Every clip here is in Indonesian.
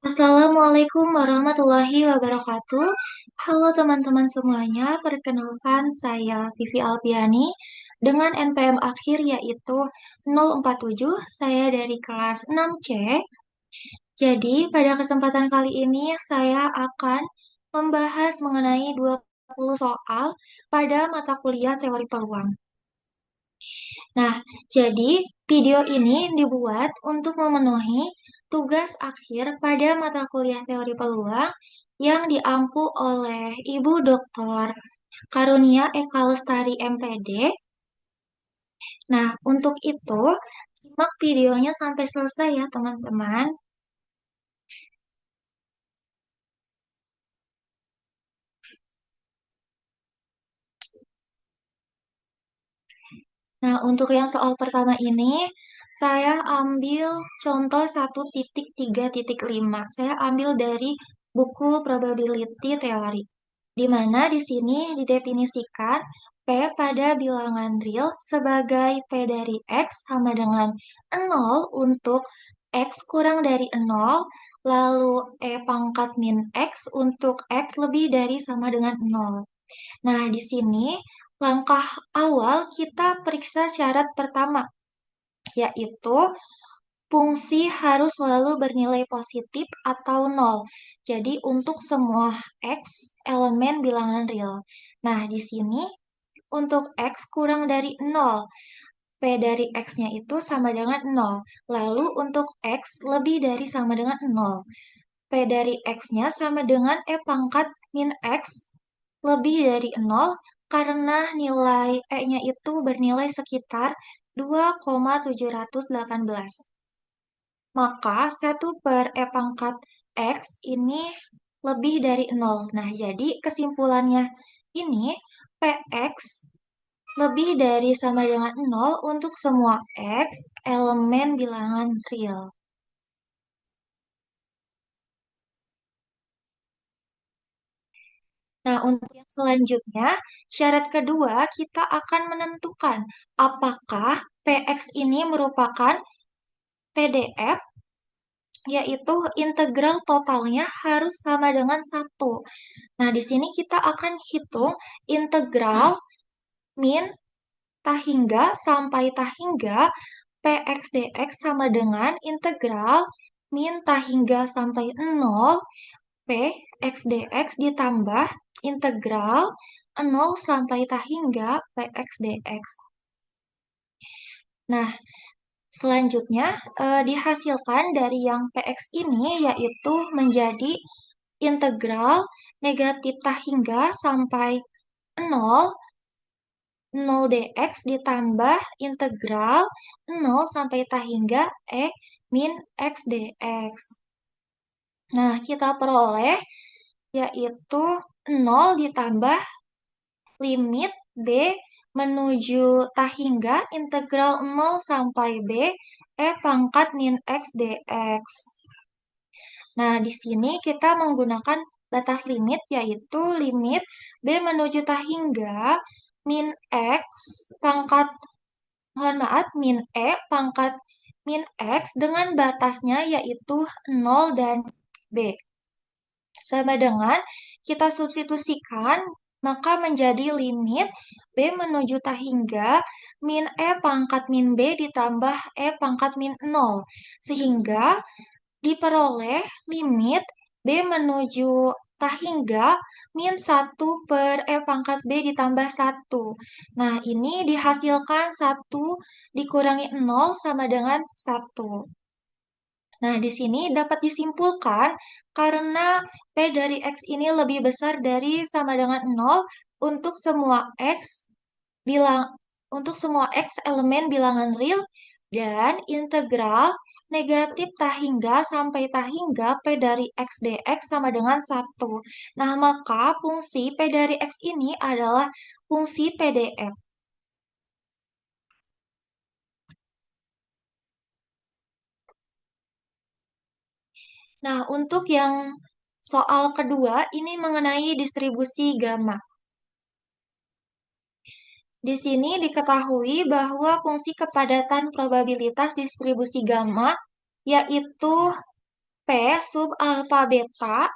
Assalamualaikum warahmatullahi wabarakatuh. Halo teman-teman semuanya, perkenalkan saya Vivi Alpiani dengan NPM akhir yaitu 047, saya dari kelas 6C. Jadi, pada kesempatan kali ini saya akan membahas mengenai 20 soal pada mata kuliah teori peluang. Nah, jadi video ini dibuat untuk memenuhi tugas akhir pada mata kuliah teori peluang yang diampu oleh Ibu Dr. Karunia Eka Lestari MPD. Nah, untuk itu, simak videonya sampai selesai ya, teman-teman. Nah, untuk yang soal pertama ini, saya ambil contoh 1.3.5. Saya ambil dari buku Probability Theory, di mana di sini didefinisikan P pada bilangan real sebagai P dari X sama dengan 0 untuk X kurang dari 0, lalu E pangkat min X untuk X lebih dari sama dengan 0. Nah, di sini langkah awal kita periksa syarat pertama, yaitu fungsi harus selalu bernilai positif atau nol. Jadi untuk semua X elemen bilangan real. Nah, di sini untuk X kurang dari nol, P dari X-nya itu sama dengan nol. Lalu untuk X lebih dari sama dengan nol, P dari X-nya sama dengan E pangkat min X lebih dari nol karena nilai E-nya itu bernilai sekitar 2,718. Maka 1/E pangkat X ini lebih dari nol. Nah, jadi kesimpulannya ini PX lebih dari sama dengan nol untuk semua X elemen bilangan real. Nah, untuk yang selanjutnya, syarat kedua kita akan menentukan apakah PX ini merupakan PDF, yaitu integral totalnya harus sama dengan satu. Nah, di sini kita akan hitung integral min tahingga sampai tahingga PX dx sama dengan integral min tahingga sampai 0 P x dx ditambah integral 0 sampai tahingga Px dx. Nah, selanjutnya dihasilkan dari yang Px ini yaitu menjadi integral negatif tahingga sampai 0, 0 dx ditambah integral 0 sampai tahingga E min x dx. Nah, kita peroleh yaitu 0 ditambah limit B menuju tahingga integral 0 sampai B E pangkat min X dx. Nah, di sini kita menggunakan batas limit yaitu limit B menuju tahingga min X pangkat, mohon maaf, min E pangkat min X dengan batasnya yaitu 0 dan B. Sama dengan kita substitusikan, maka menjadi limit B menuju tahingga min E pangkat min B ditambah E pangkat min 0. Sehingga diperoleh limit B menuju tahingga min 1/E pangkat B ditambah 1. Nah, ini dihasilkan 1 dikurangi 0 sama dengan 1. Nah, di sini dapat disimpulkan karena P dari X ini lebih besar dari sama dengan 0 untuk semua X bilang untuk semua X elemen bilangan real dan integral negatif tahingga sampai tahingga P dari X dx sama dengan 1. Nah, maka fungsi P dari X ini adalah fungsi PDF. Nah, untuk yang soal kedua, ini mengenai distribusi gamma. Di sini diketahui bahwa fungsi kepadatan probabilitas distribusi gamma yaitu P sub alfa beta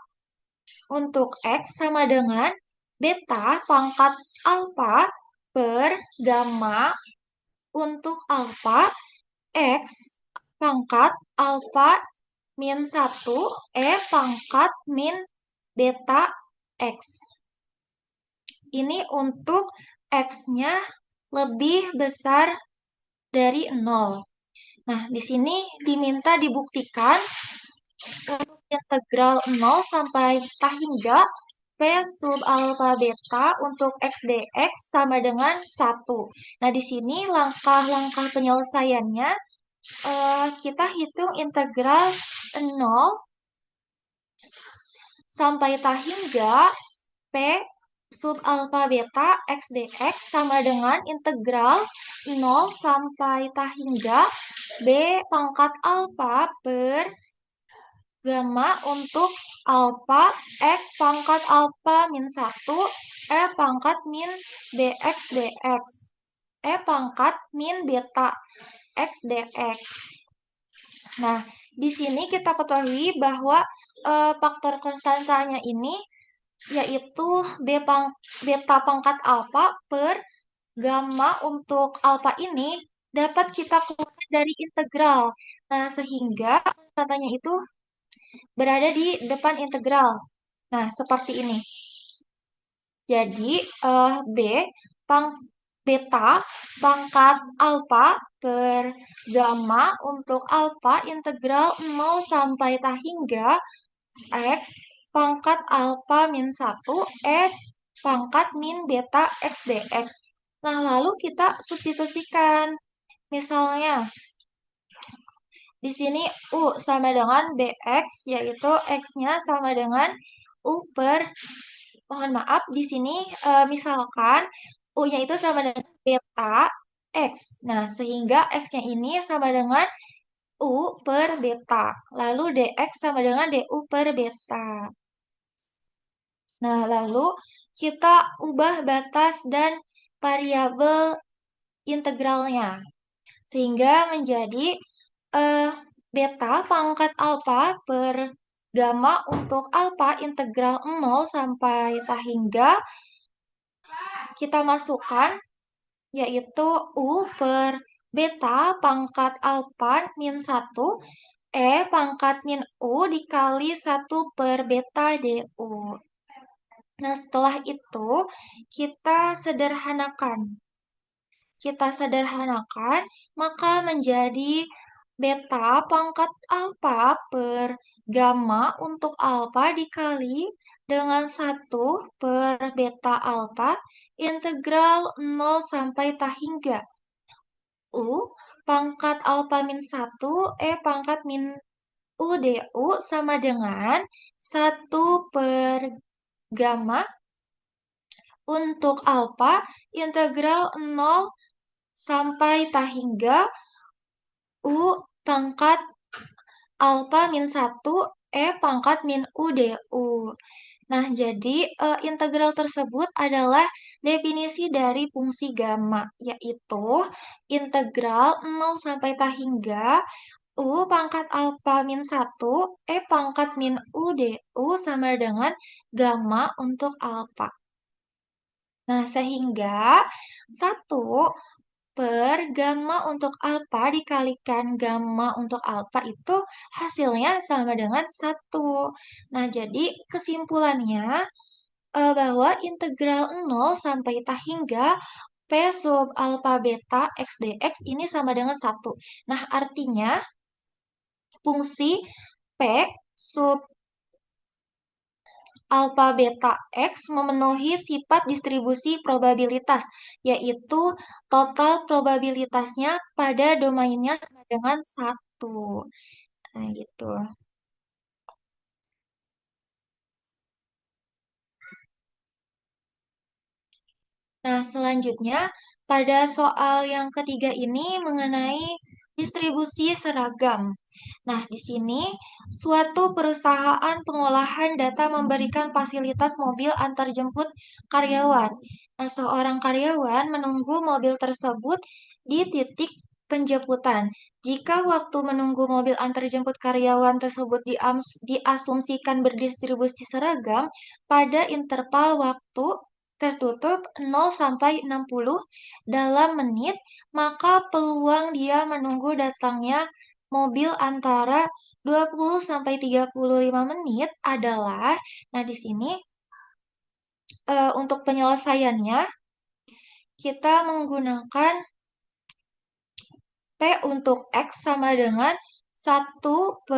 untuk X sama dengan beta pangkat alfa per gamma untuk alfa X pangkat alfa min 1 pangkat min beta X. Ini untuk X-nya lebih besar dari 0. Nah, di sini diminta dibuktikan untuk integral 0 sampai T hingga P sub alfa beta untuk X dx sama dengan 1. Nah, di sini langkah-langkah penyelesaiannya kita hitung integral 0 sampai T hingga P sub alfa beta X dx sama dengan integral 0 sampai T hingga B pangkat alfa per gamma untuk alfa X pangkat alfa min 1 pangkat min bx dx pangkat min beta X dx. Nah, di sini kita ketahui bahwa faktor konstantanya ini yaitu beta pangkat alfa per gamma untuk alfa ini dapat kita keluarkan dari integral. Nah, sehingga konstantanya itu berada di depan integral. Nah, seperti ini. Jadi, B beta pangkat alfa per gamma untuk alfa integral 0 sampai T hingga X pangkat alfa min 1 pangkat min beta X dx. Nah, lalu kita substitusikan. Misalnya, di sini U sama dengan BX, yaitu X-nya sama dengan U per, mohon maaf, di sini misalkan U-nya itu sama dengan beta X. Nah, sehingga X-nya ini sama dengan U per beta. Lalu DX sama dengan DU per beta. Nah, lalu kita ubah batas dan variabel integralnya. Sehingga menjadi beta pangkat alfa per gamma untuk alfa integral 0 sampai T hingga kita masukkan yaitu U per beta pangkat alfa min 1 pangkat min U dikali 1 per beta DU. Nah, setelah itu kita sederhanakan. Maka menjadi beta pangkat alfa per gamma untuk alfa dikali dengan 1 per beta alfa integral 0 sampai T hingga U pangkat alfa min 1 pangkat min U DU sama dengan 1 per gamma untuk alfa integral 0 sampai T hingga U pangkat alfa min 1 pangkat min U DU. Nah, jadi integral tersebut adalah definisi dari fungsi gamma, yaitu integral 0 sampai T hingga U pangkat alfa min 1 pangkat min U DU sama dengan gamma untuk alfa. Nah, sehingga 1 per gamma untuk alfa dikalikan gamma untuk alfa itu hasilnya sama dengan 1. Nah, jadi kesimpulannya bahwa integral 0 sampai T hingga P sub alfa beta X dx ini sama dengan 1. Nah, artinya fungsi P sub alfa beta X memenuhi sifat distribusi probabilitas, yaitu total probabilitasnya pada domainnya sama dengan 1. Nah, gitu. Nah, selanjutnya pada soal yang ketiga ini mengenai distribusi seragam. Nah, di sini suatu perusahaan pengolahan data memberikan fasilitas mobil antarjemput karyawan. Nah, seorang karyawan menunggu mobil tersebut di titik penjemputan. Jika waktu menunggu mobil antar jemput karyawan tersebut diasumsikan berdistribusi seragam pada interval waktu tertutup 0 sampai 60 dalam menit, maka peluang dia menunggu datangnya mobil antara 20 sampai 35 menit adalah, nah di sini untuk penyelesaiannya kita menggunakan P untuk X sama dengan 1/B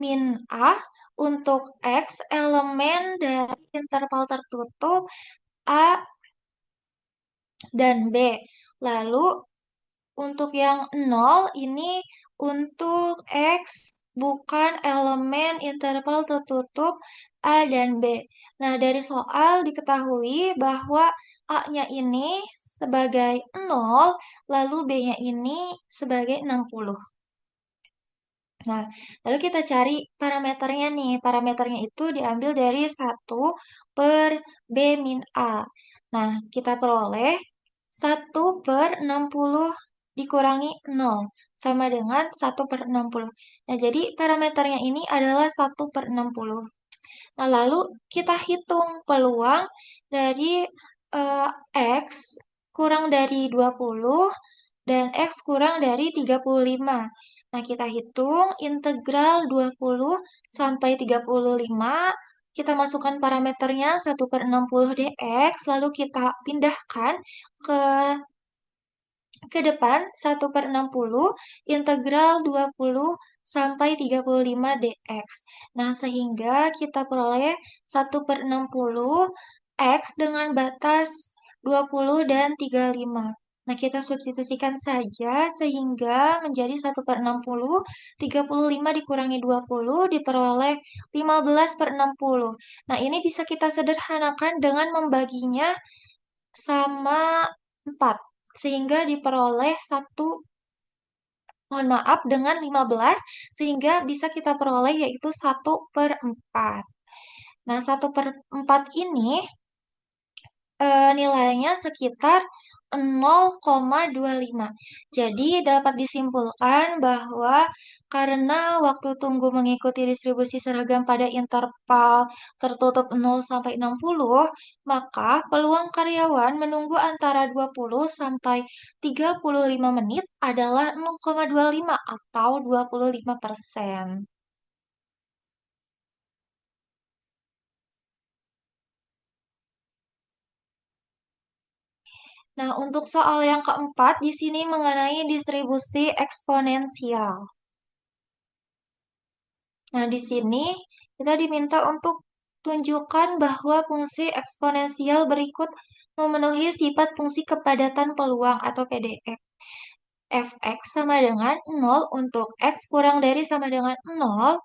min A untuk X elemen dari interval tertutup A dan B. Lalu untuk yang 0 ini untuk X bukan elemen interval tertutup A dan B. Nah, dari soal diketahui bahwa A-nya ini sebagai 0, lalu B-nya ini sebagai 60. Nah, lalu kita cari parameternya nih. Parameternya itu diambil dari 1/B min A. Nah, kita peroleh 1/60 dikurangi 0 sama dengan 1/60. Nah, jadi parameternya ini adalah 1/60. Nah, lalu kita hitung peluang dari eh, X kurang dari 20 dan X kurang dari 35. Nah, kita hitung integral 20 sampai 35. Kita masukkan parameternya 1/60 dx, lalu kita pindahkan ke ke depan 1/60 integral 20 sampai 35 dx. Nah, sehingga kita peroleh 1/60 x dengan batas 20 dan 35. Nah, kita substitusikan saja sehingga menjadi 1/60, 35 dikurangi 20 diperoleh 15/60. Nah, ini bisa kita sederhanakan dengan membaginya sama 4 sehingga diperoleh mohon maaf, dengan 15 sehingga bisa kita peroleh yaitu 1/4. Nah, 1/4 ini nilainya sekitar 0,25. Jadi dapat disimpulkan bahwa karena waktu tunggu mengikuti distribusi seragam pada interval tertutup 0 sampai 60, maka peluang karyawan menunggu antara 20 sampai 35 menit adalah 0,25 atau 25%. Nah, untuk soal yang keempat di sini mengenai distribusi eksponensial. Nah, di sini kita diminta untuk tunjukkan bahwa fungsi eksponensial berikut memenuhi sifat fungsi kepadatan peluang atau PDF. Fx sama dengan 0 untuk x kurang dari sama dengan 0.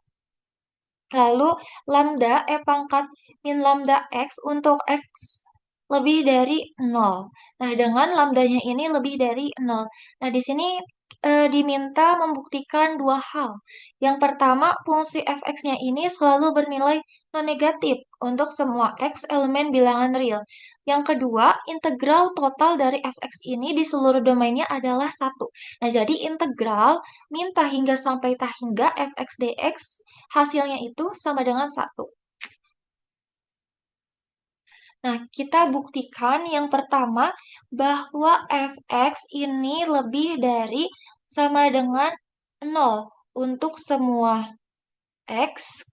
Lalu lambda pangkat min lambda x untuk x lebih dari 0. Nah, dengan lambdanya ini lebih dari 0. Nah, di sini diminta membuktikan dua hal. Yang pertama, fungsi fx-nya ini selalu bernilai non-negatif untuk semua x elemen bilangan real. Yang kedua, integral total dari fx ini di seluruh domainnya adalah 1. Nah, jadi integral min tah hingga sampai tah hingga fx dx hasilnya itu sama dengan 1. Nah, kita buktikan yang pertama bahwa fx ini lebih dari sama dengan 0 untuk semua x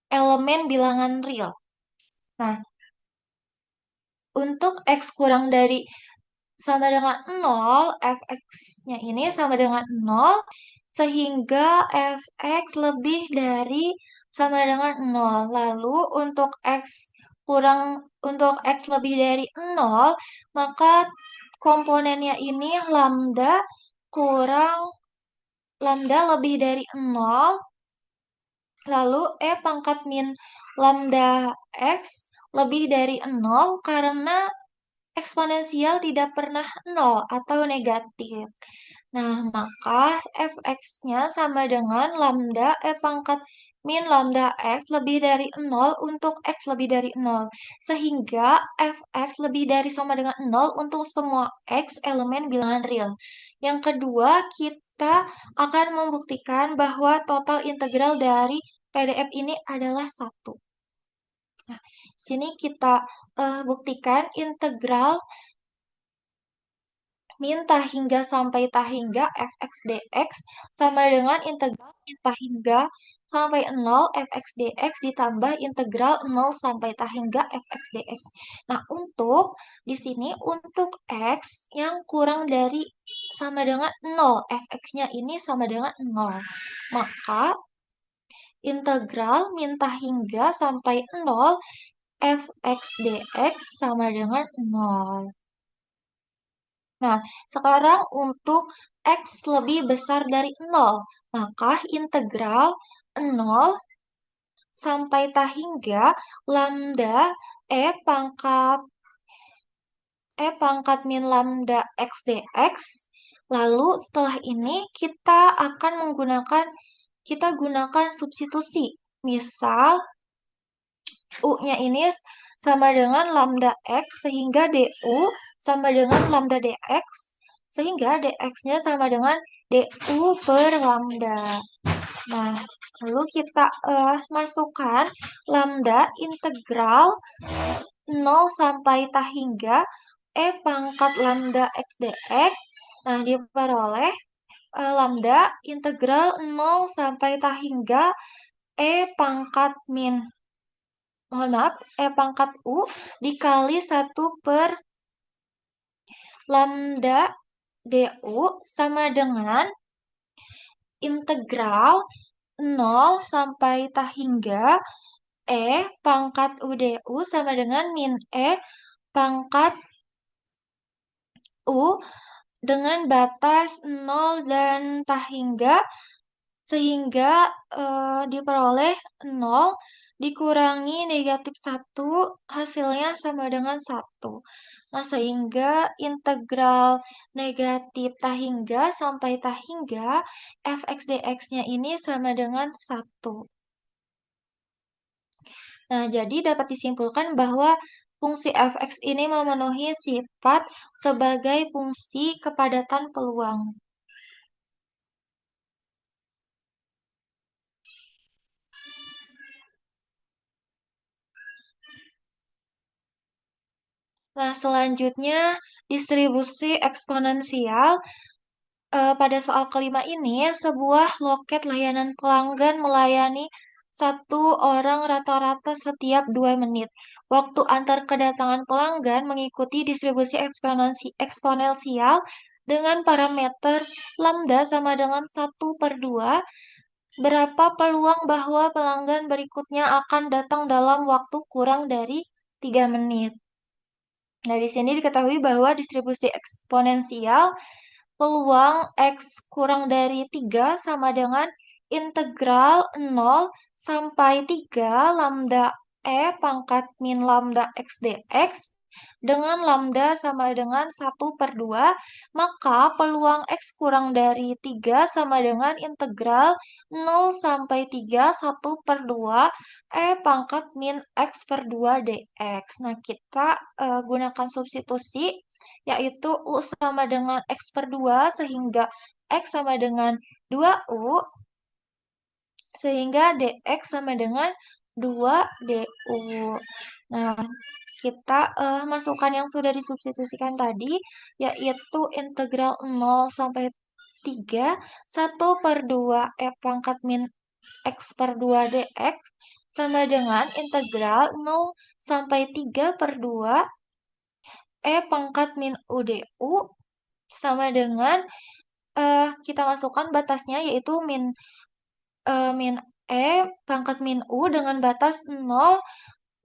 elemen bilangan real. Nah, untuk x kurang dari sama dengan 0, fx-nya ini sama dengan 0, sehingga fx lebih dari sama dengan 0. Lalu untuk x lebih dari 0, maka komponennya ini kurang lambda lebih dari 0, lalu pangkat min lambda x lebih dari 0 karena eksponensial tidak pernah 0 atau negatif. Nah, maka fx-nya sama dengan lambda pangkat min lambda x lebih dari nol untuk x lebih dari nol. Sehingga fx lebih dari sama dengan nol untuk semua x elemen bilangan real. Yang kedua, kita akan membuktikan bahwa total integral dari PDF ini adalah satu. Nah, sini kita buktikan integral min tah hingga sampai tah hingga fx dx sama dengan integral min tah hingga sampai 0 fx dx ditambah integral 0 sampai tah hingga fx dx. Nah, untuk di sini untuk x yang kurang dari sama dengan 0, fx-nya ini sama dengan 0. Maka integral min tah hingga sampai 0 fx dx sama dengan 0. Nah, sekarang untuk X lebih besar dari 0, maka integral 0 sampai tah hingga lambda pangkat pangkat min lambda X dx. Lalu setelah ini kita gunakan substitusi. Misal U-nya ini sama dengan lambda X sehingga DU sama dengan lambda DX sehingga DX-nya sama dengan DU per lambda. Nah, lalu kita masukkan lambda integral 0 sampai tah hingga pangkat lambda X dx. Nah, diperoleh lambda integral 0 sampai tah hingga pangkat min mohon maaf, pangkat U dikali 1 per lambda DU sama dengan integral 0 sampai tah hingga pangkat UDU sama dengan min pangkat U dengan batas 0 dan tah hingga sehingga diperoleh 0 dikurangi negatif 1 hasilnya sama dengan 1. Nah, sehingga integral negatif tah hingga sampai tah hingga fx dx-nya ini sama dengan 1. Nah, jadi dapat disimpulkan bahwa fungsi fx ini memenuhi sifat sebagai fungsi kepadatan peluang. Nah, selanjutnya distribusi eksponensial. Pada soal kelima ini, sebuah loket layanan pelanggan melayani satu orang rata-rata setiap 2 menit. Waktu antar kedatangan pelanggan mengikuti distribusi eksponensial dengan parameter lambda sama dengan 1/2. Berapa peluang bahwa pelanggan berikutnya akan datang dalam waktu kurang dari 3 menit? Nah, di sini diketahui bahwa distribusi eksponensial peluang X kurang dari 3 sama dengan integral 0 sampai 3 lambda pangkat min lambda X dx dengan lambda sama dengan 1/2, maka peluang X kurang dari 3 sama dengan integral 0 sampai 3 1/2 pangkat min X per 2 dx. Nah, kita gunakan substitusi yaitu U sama dengan X per 2 sehingga X sama dengan 2U sehingga dx sama dengan 2du. Nah, kita masukkan yang sudah disubstitusikan tadi yaitu integral 0 sampai 3 1/2 pangkat min X per 2 dx sama dengan integral 0 sampai 3/2 pangkat min UDU sama dengan kita masukkan batasnya yaitu min pangkat min U dengan batas 0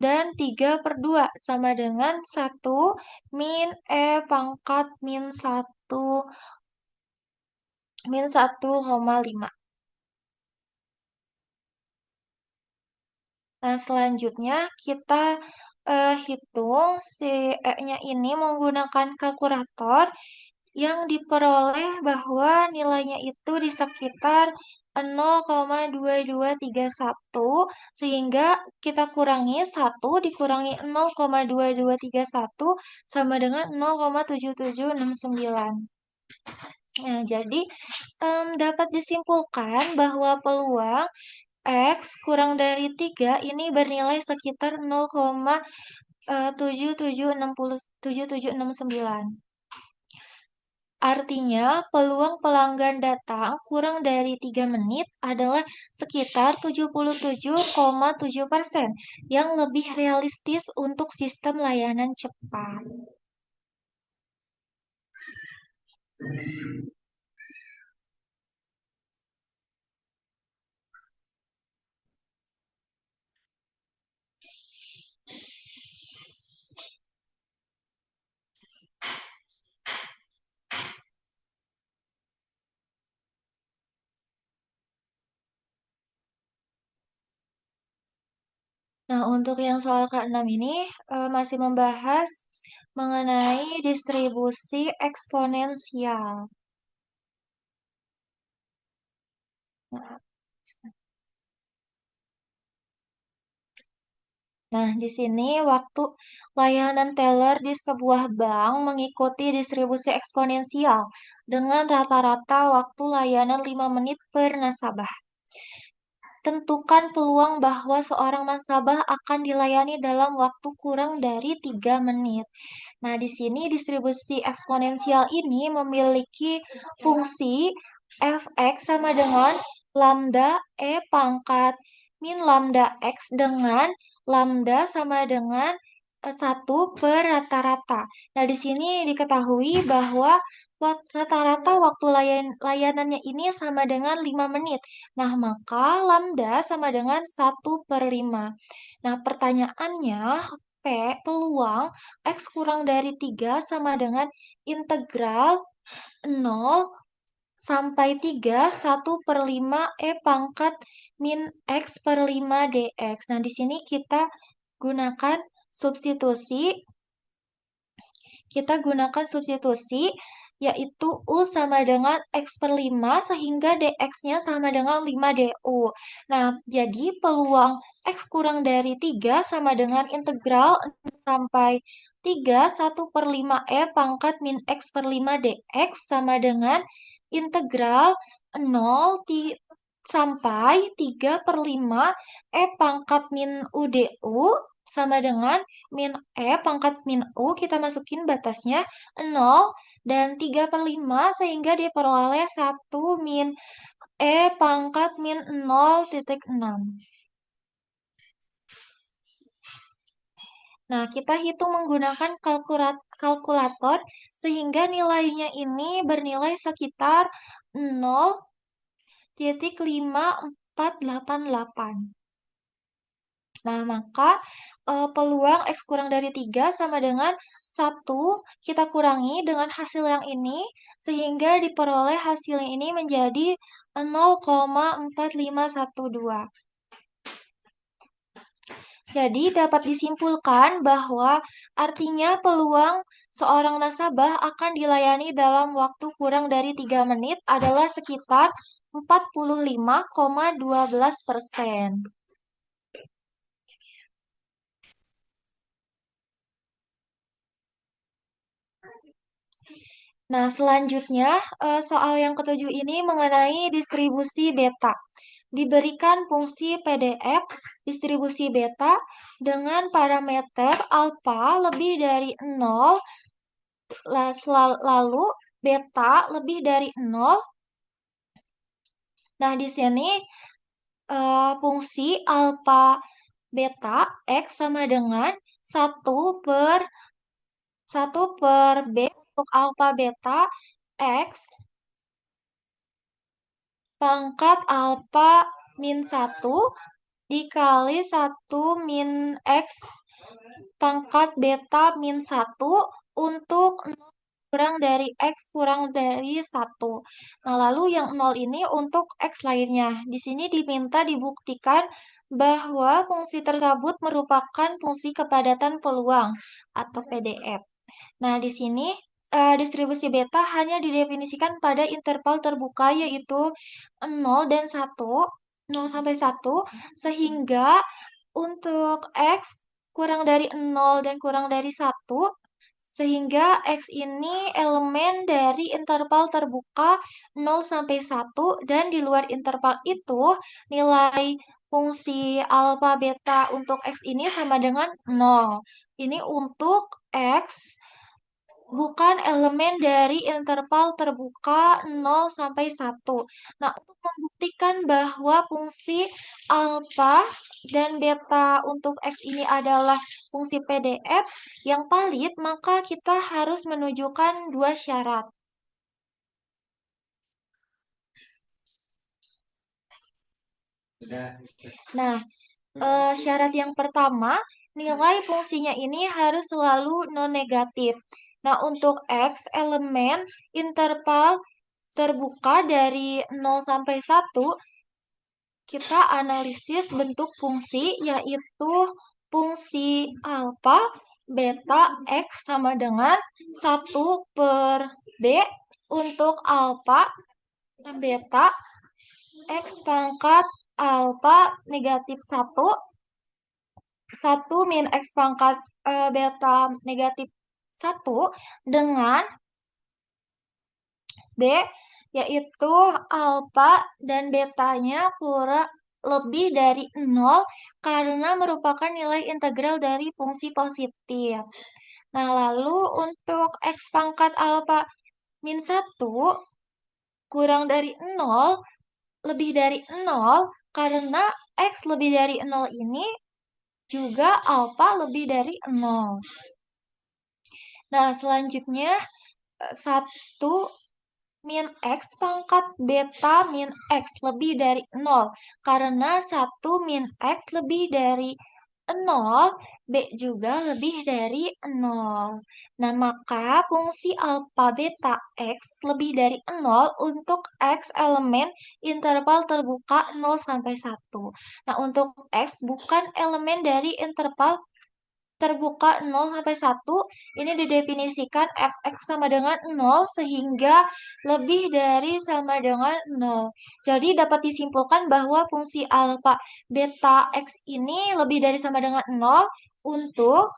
dan 3/2 sama dengan 1 min pangkat min 1,5. Nah, selanjutnya kita hitung si E-nya ini menggunakan kalkulator. yang diperoleh bahwa nilainya itu di sekitar 0,2231 sehingga kita kurangi 1 dikurangi 0,2231 sama dengan 0,7769. Nah, jadi dapat disimpulkan bahwa peluang X kurang dari 3 ini bernilai sekitar 0,7769. Artinya, peluang pelanggan datang kurang dari 3 menit adalah sekitar 77,7%, yang lebih realistis untuk sistem layanan cepat. Nah, untuk yang soal ke-6 ini masih membahas mengenai distribusi eksponensial. Nah, Nah, di sini waktu layanan teller di sebuah bank mengikuti distribusi eksponensial dengan rata-rata waktu layanan 5 menit per nasabah. Tentukan peluang bahwa seorang nasabah akan dilayani dalam waktu kurang dari 3 menit. Nah, di sini distribusi eksponensial ini memiliki fungsi fx sama dengan lambda E pangkat min lambda x dengan lambda sama dengan 1 per rata-rata. Nah, di sini diketahui bahwa rata-rata waktu layanannya ini sama dengan 5 menit. Nah, maka lambda sama dengan 1/5. Nah, pertanyaannya, P, peluang X kurang dari 3 sama dengan integral 0 sampai 3, 1/5 E pangkat min X per 5 dx. Nah, di sini gunakan substitusi, kita gunakan substitusi yaitu U sama dengan X per 5 sehingga dx-nya sama dengan 5 du. Nah, jadi peluang X kurang dari 3 sama dengan integral 0 sampai 3, 1/5 E pangkat min X per 5 dx sama dengan integral 0 sampai 3/5 E pangkat min U du sama dengan min E pangkat min U, kita masukin batasnya 0 dan 3/5 sehingga diperoleh 1 min E pangkat min 0,6. Nah, kita hitung menggunakan kalkulator sehingga nilainya ini bernilai sekitar 0,5488. Nah, maka peluang X kurang dari 3 sama dengan 1 kita kurangi dengan hasil yang ini, sehingga diperoleh hasil ini menjadi 0,4512. Jadi dapat disimpulkan bahwa artinya peluang seorang nasabah akan dilayani dalam waktu kurang dari 3 menit adalah sekitar 45,12%. Nah, selanjutnya soal yang ketujuh ini mengenai distribusi beta. Diberikan fungsi PDF distribusi beta dengan parameter alfa lebih dari 0, lalu beta lebih dari 0. Nah, di sini fungsi alfa beta X sama dengan 1/B untuk alfa beta X pangkat alfa min 1 dikali 1 min X pangkat beta min 1 untuk 0 kurang dari X kurang dari 1. Nah, lalu yang 0 ini untuk X lainnya. Di sini diminta dibuktikan bahwa fungsi tersebut merupakan fungsi kepadatan peluang atau PDF. Nah, di sini distribusi beta hanya didefinisikan pada interval terbuka yaitu 0 sampai 1, sehingga untuk X kurang dari 0 dan kurang dari 1, sehingga X ini elemen dari interval terbuka 0 sampai 1, dan di luar interval itu nilai fungsi alfa beta untuk X ini sama dengan 0. Ini untuk X bukan elemen dari interval terbuka 0 sampai 1. Nah, untuk membuktikan bahwa fungsi alfa dan beta untuk X ini adalah fungsi PDF yang valid, maka kita harus menunjukkan dua syarat. Nah, syarat yang pertama, nilai fungsinya ini harus selalu non-negatif. Nah, untuk X, elemen interval terbuka dari 0 sampai 1, kita analisis bentuk fungsi, yaitu fungsi alfa beta X sama dengan 1/B untuk alfa beta X pangkat alfa negatif 1, 1 min X pangkat beta negatif 1 dengan B, yaitu alfa dan betanya kurang lebih dari 0 karena merupakan nilai integral dari fungsi positif. Nah, lalu untuk X pangkat alfa min 1 kurang dari 0, lebih dari 0, karena X lebih dari 0 ini juga alfa lebih dari 0. Nah, selanjutnya 1 min X pangkat beta min X lebih dari 0. Karena 1 min X lebih dari 0, B juga lebih dari 0. Nah, maka fungsi alfa beta X lebih dari 0 untuk X elemen interval terbuka 0 sampai 1. Nah, untuk X bukan elemen dari interval terbuka 0 sampai 1, ini didefinisikan fx sama dengan 0 sehingga lebih dari sama dengan 0. Jadi dapat disimpulkan bahwa fungsi alfa beta x ini lebih dari sama dengan 0 untuk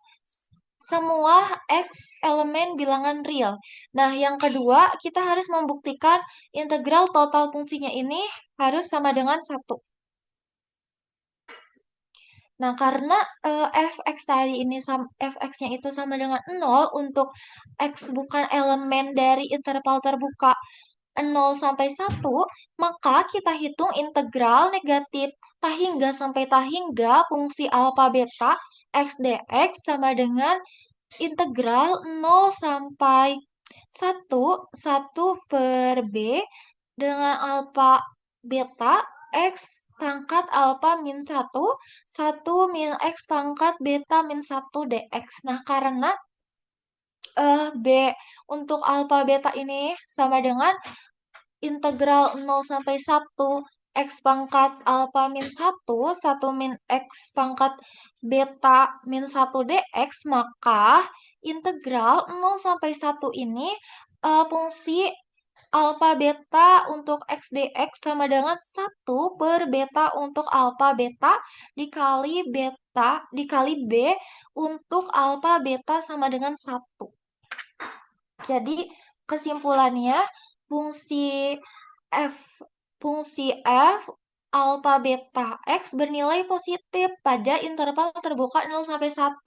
semua x elemen bilangan real. Nah, yang kedua, kita harus membuktikan integral total fungsinya ini harus sama dengan 1. Nah, karena fx tadi ini fx-nya itu sama dengan 0 untuk x bukan elemen dari interval terbuka 0 sampai 1, maka kita hitung integral negatif tahingga sampai tahingga fungsi alfa beta x dx sama dengan integral 0 sampai 1, 1/B dengan alfa beta x pangkat alfa min 1, 1 min x pangkat beta min 1 dx. Nah, karena B untuk alfa beta ini sama dengan integral 0 sampai 1 x pangkat alfa min 1, 1 min x pangkat beta min 1 dx, maka integral 0 sampai 1 ini fungsi alfa beta untuk x dx sama dengan 1/beta untuk alfa beta dikali B untuk alfa beta sama dengan 1. Jadi kesimpulannya fungsi f fungsi f alfa beta x bernilai positif pada interval terbuka 0 sampai 1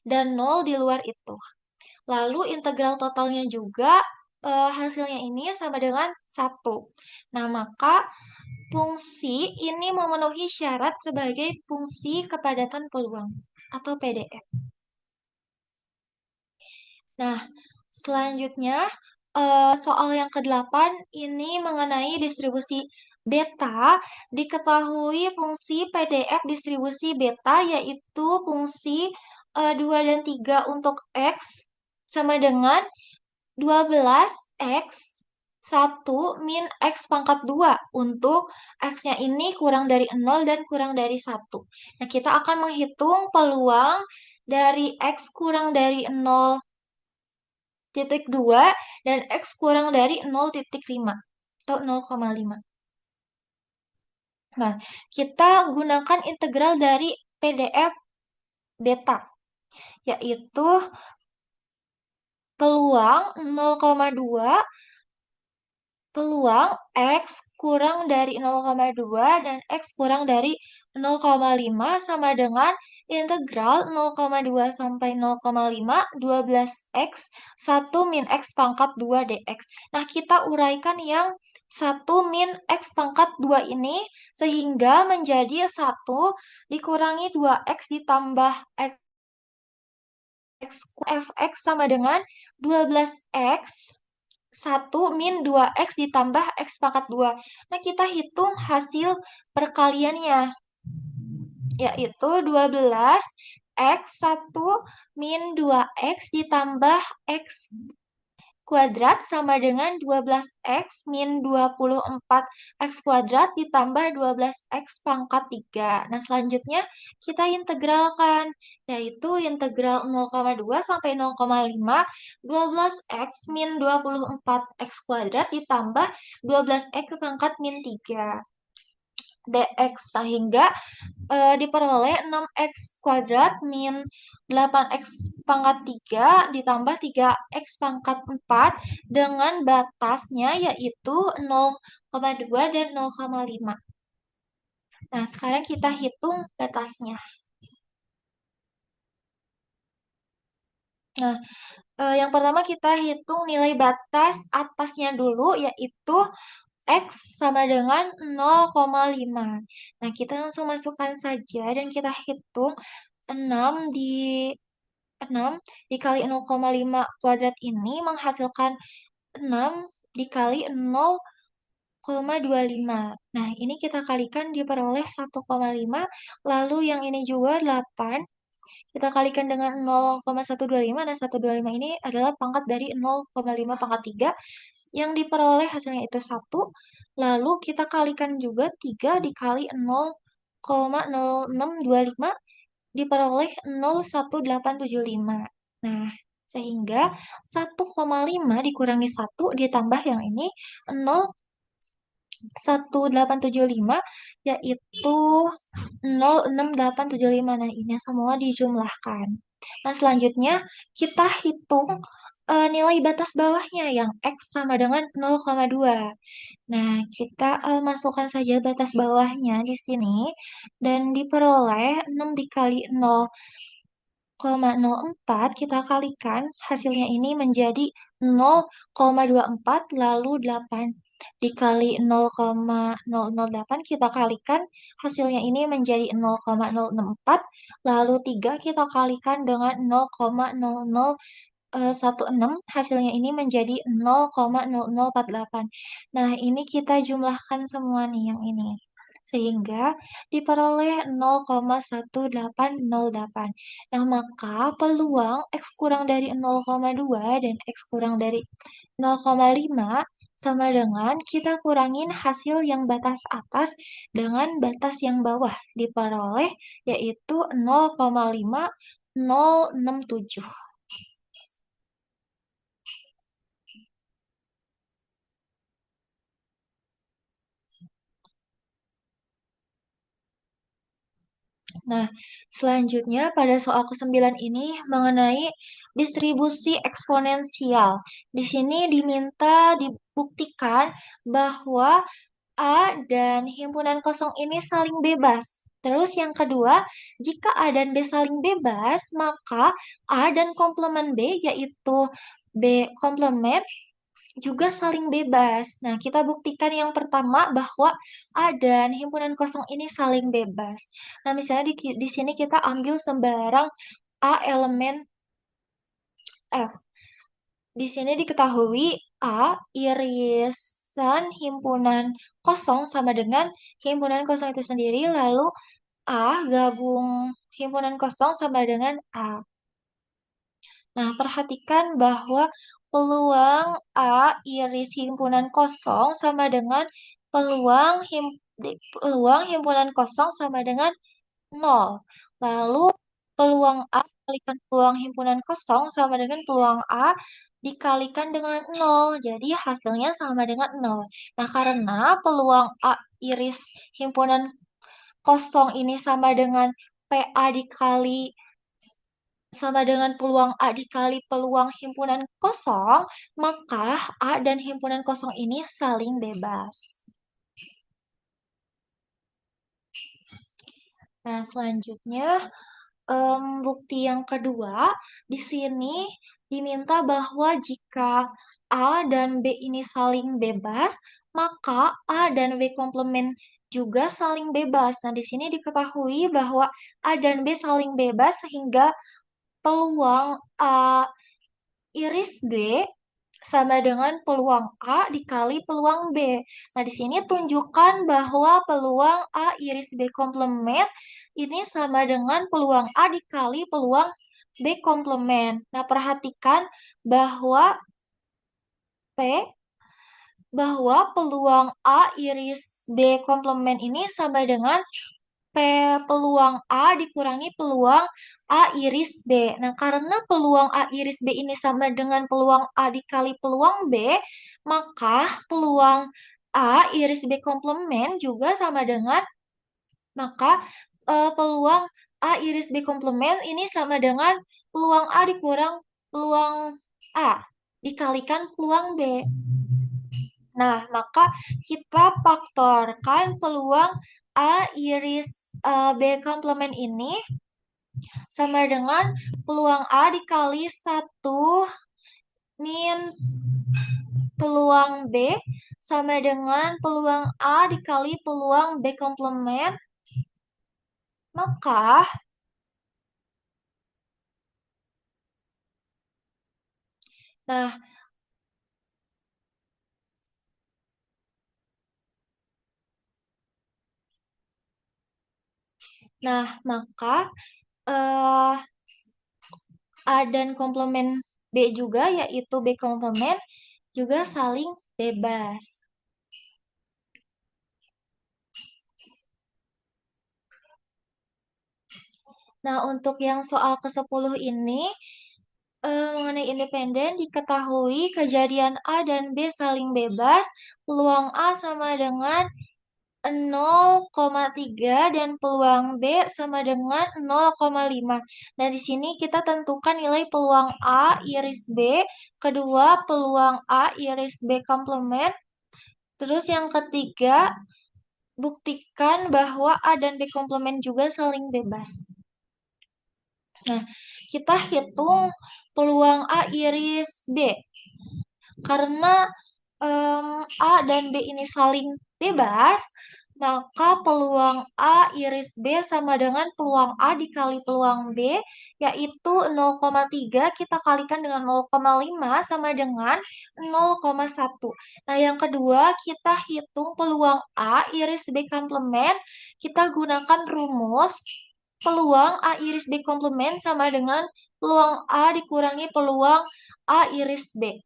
dan 0 di luar itu. Lalu integral totalnya juga hasilnya ini sama dengan 1. Nah, maka fungsi ini memenuhi syarat sebagai fungsi kepadatan peluang atau PDF. Nah, selanjutnya soal yang ke-8 ini mengenai distribusi beta. Diketahui fungsi PDF distribusi beta yaitu fungsi 2 dan 3 untuk X sama dengan 12x 1 min X pangkat 2 untuk X-nya ini kurang dari 0 dan kurang dari 1. Nah, kita akan menghitung peluang dari X kurang dari 0 titik dua dan X kurang dari 0,5 atau 0,5. Nah, kita gunakan integral dari PDF beta, yaitu peluang 0,2 peluang X kurang dari 0,2 dan X kurang dari 0,5 sama dengan integral 0,2 sampai 0,5 12X 1 min X pangkat 2 dx. Nah, kita uraikan yang 1 min X pangkat 2 ini sehingga menjadi 1 dikurangi 2X ditambah X fx sama dengan 12X 1 min 2X ditambah X pangkat 2. Nah, kita hitung hasil perkaliannya, yaitu 12X 1 min 2X ditambah X kuadrat sama dengan 12X min 24X kuadrat ditambah 12X pangkat 3. Nah, selanjutnya kita integralkan, yaitu integral 0,2 sampai 0,5 12X min 24X kuadrat ditambah 12X pangkat min 3 dx, sehingga diperoleh 6x kuadrat min 8x pangkat 3 ditambah 3x pangkat 4 dengan batasnya yaitu 0,2 dan 0,5. Nah, sekarang kita hitung batasnya. Nah, yang pertama kita hitung nilai batas atasnya dulu, yaitu X sama dengan 0,5. Nah, kita langsung masukkan saja dan kita hitung 6 di 6 dikali 0,5 kuadrat ini menghasilkan 6 dikali 0,25. Nah, ini kita kalikan diperoleh 1,5. Lalu yang ini juga 8. Kita kalikan dengan 0,125. Nah, 125 ini adalah pangkat dari 0,5 pangkat 3. Yang diperoleh hasilnya itu 1. Lalu kita kalikan juga 3 dikali 0,0625 diperoleh 0,1875. Nah, sehingga 1,5 dikurangi 1 ditambah yang ini 0,1875 yaitu 0,6875. Nah, ini semua dijumlahkan. Nah, selanjutnya kita hitung nilai batas bawahnya yang X sama dengan 0,2. Nah, kita masukkan saja batas bawahnya di sini dan diperoleh 6 dikali 0,04 kita kalikan hasilnya ini menjadi 0,24 lalu 8 dikali 0,008 kita kalikan hasilnya ini menjadi 0,064 lalu 3 kita kalikan dengan 0,0016 hasilnya ini menjadi 0,0048. Nah, ini kita jumlahkan semua nih yang ini. Sehingga diperoleh 0,1808. Nah, maka peluang X kurang dari 0,2 dan X kurang dari 0,5 sama dengan kita kurangin hasil yang batas atas dengan batas yang bawah diperoleh yaitu 0,5067. Nah, selanjutnya pada soal ke-9 ini mengenai distribusi eksponensial. Di sini diminta dibuktikan bahwa A dan himpunan kosong ini saling bebas. Terus yang kedua, jika A dan B saling bebas, maka A dan komplement B yaitu B komplement juga saling bebas. Nah, kita buktikan yang pertama bahwa A dan himpunan kosong ini saling bebas. Nah, misalnya di sini kita ambil sembarang A elemen F. Di sini diketahui A irisan himpunan kosong sama dengan himpunan kosong itu sendiri, lalu A gabung himpunan kosong sama dengan A. Nah, perhatikan bahwa peluang A iris himpunan kosong sama dengan peluang peluang himpunan kosong sama dengan 0. Lalu peluang A dikalikan peluang himpunan kosong sama dengan peluang A dikalikan dengan nol. Jadi hasilnya sama dengan nol. Nah, karena peluang A iris himpunan kosong ini sama dengan peluang A dikali peluang himpunan kosong, maka A dan himpunan kosong ini saling bebas. Nah, selanjutnya bukti yang kedua, di sini diminta bahwa jika A dan B ini saling bebas, maka A dan B komplement juga saling bebas. Nah, di sini diketahui bahwa A dan B saling bebas sehingga peluang A iris B sama dengan peluang A dikali peluang B. Nah, di sini tunjukkan bahwa peluang A iris B komplement ini sama dengan peluang A dikali peluang B komplement. Nah, perhatikan bahwa P bahwa peluang A iris B komplement ini sama dengan P peluang A dikurangi peluang A iris B. Nah, karena peluang A iris B ini sama dengan peluang A dikali peluang B, maka peluang A iris B komplement juga sama dengan, maka peluang A iris B komplement ini sama dengan peluang A dikurang peluang A dikalikan peluang B. Nah, maka kita faktorkan peluang A iris B komplement ini sama dengan peluang A dikali 1 min peluang B sama dengan peluang A dikali peluang B komplement. Maka, nah, maka eh, A dan komplement B juga yaitu B komplement juga saling bebas. Nah, untuk yang soal ke-10 ini, mengenai independen diketahui kejadian A dan B saling bebas, peluang A sama dengan 0,3 dan peluang B sama dengan 0,5. Nah, di sini kita tentukan nilai peluang A iris B, kedua peluang A iris B komplement, terus yang ketiga buktikan bahwa A dan B komplement juga saling bebas. Nah, kita hitung peluang A iris B. Karena A dan B ini saling bebas, maka peluang A iris B sama dengan peluang A dikali peluang B, yaitu 0,3 kita kalikan dengan 0,5 sama dengan 0,1. Nah, yang kedua kita hitung peluang A iris B komplement, kita gunakan rumus peluang A iris B komplement sama dengan peluang A dikurangi peluang A iris B.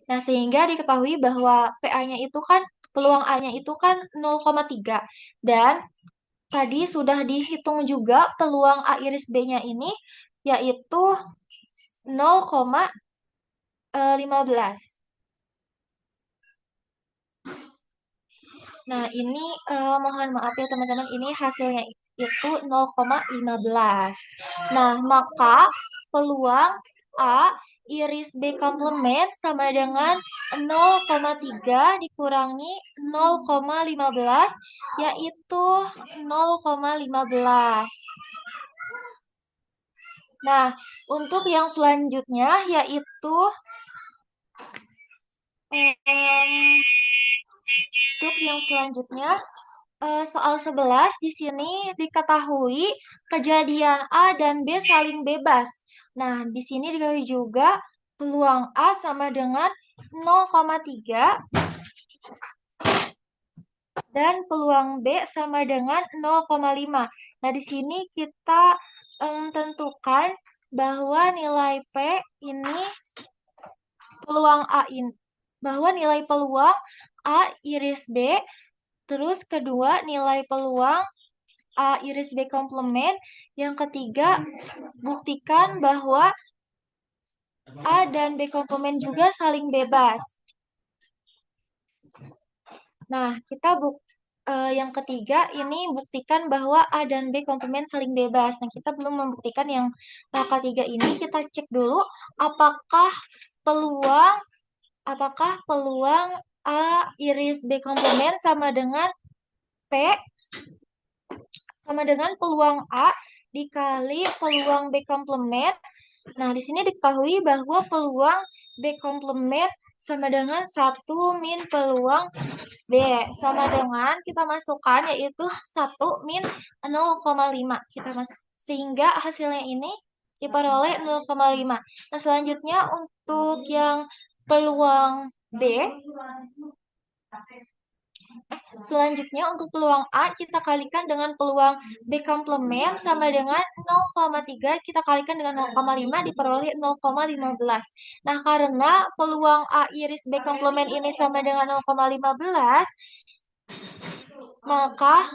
Nah, sehingga diketahui bahwa PA-nya itu kan, peluang A-nya itu kan 0,3. Dan tadi sudah dihitung juga peluang A iris B-nya ini, yaitu 0,15. Nah, ini mohon maaf ya teman-teman, ini hasilnya itu 0,15. Nah, maka peluang A iris B komplement sama dengan 0,3 dikurangi 0,15 yaitu 0,15. Nah, untuk yang selanjutnya yaitu soal 11 di sini diketahui kejadian A dan B saling bebas. Nah, di sini diketahui juga peluang A sama dengan 0,3 dan peluang B sama dengan 0,5. Nah, di sini kita tentukan bahwa nilai P ini peluang A ini bahwa nilai peluang A iris B, terus kedua nilai peluang A iris B komplement. Yang ketiga, buktikan bahwa A dan B komplement juga saling bebas. Nah, yang ketiga ini buktikan bahwa A dan B komplement saling bebas. Nah, kita belum membuktikan yang ketiga ini. Kita cek dulu apakah peluang apakah peluang A iris B komplement P sama dengan peluang A dikali peluang B komplement. Nah, di sini diketahui bahwa peluang B komplement sama dengan 1 min peluang B. Sama dengan kita masukkan yaitu 1 min 0,5. Sehingga hasilnya ini diperoleh 0,5. Nah, selanjutnya untuk yang peluang B, selanjutnya untuk peluang A kita kalikan dengan peluang B komplement sama dengan 0,3 kita kalikan dengan 0,5 diperoleh 0,15. Nah, karena peluang A iris B komplement ini sama dengan 0,15, maka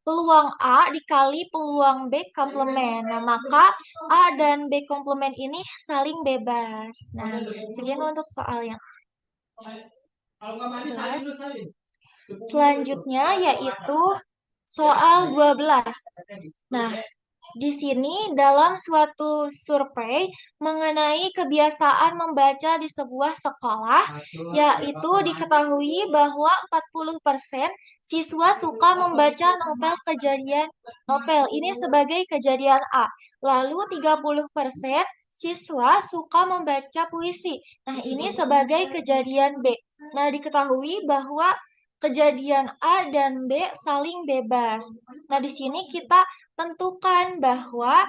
peluang A dikali peluang B komplement. Nah, maka A dan B komplement ini saling bebas. Nah, sekian untuk soal yang 11. Selanjutnya yaitu soal 12. Nah, di sini dalam suatu survei mengenai kebiasaan membaca di sebuah sekolah, yaitu diketahui bahwa 40% siswa suka membaca novel ini sebagai kejadian A. Lalu 30% siswa suka membaca puisi. Nah, ini sebagai kejadian B. Nah, diketahui bahwa kejadian A dan B saling bebas. Nah, di sini kita tentukan bahwa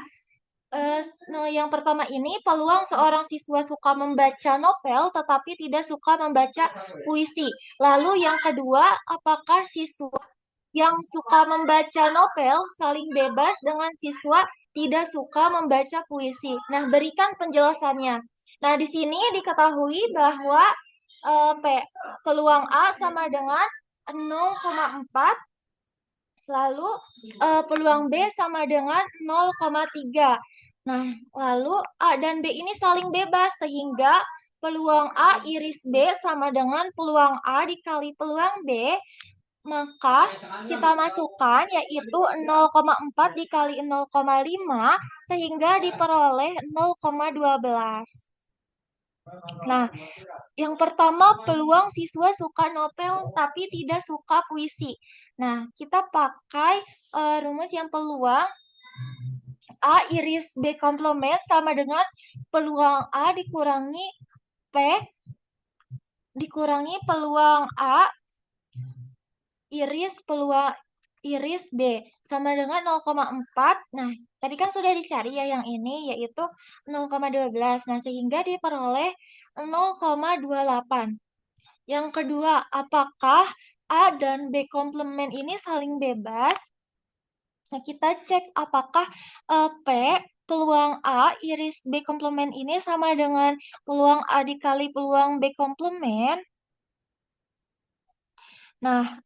yang pertama ini peluang seorang siswa suka membaca novel tetapi tidak suka membaca puisi. Lalu yang kedua, apakah siswa yang suka membaca novel saling bebas dengan siswa tidak suka membaca puisi? Nah, berikan penjelasannya. Nah, di sini diketahui bahwa peluang A sama dengan 0,4. Lalu peluang B sama dengan 0,3. Nah, lalu A dan B ini saling bebas sehingga peluang A iris B sama dengan peluang A dikali peluang B, maka kita masukkan yaitu 0,4 dikali 0,5 sehingga diperoleh 0,12. Nah, yang pertama peluang siswa suka novel tapi tidak suka puisi. Nah, kita pakai rumus yang peluang A iris B komplement sama dengan peluang A dikurangi P dikurangi peluang A iris B sama dengan 0,4. Nah, tadi kan sudah dicari ya yang ini yaitu 0,12. Nah, sehingga diperoleh 0,28. Yang kedua, apakah A dan B komplement ini saling bebas? Nah, kita cek apakah P peluang A iris B komplement ini sama dengan peluang A dikali peluang B komplement. Nah,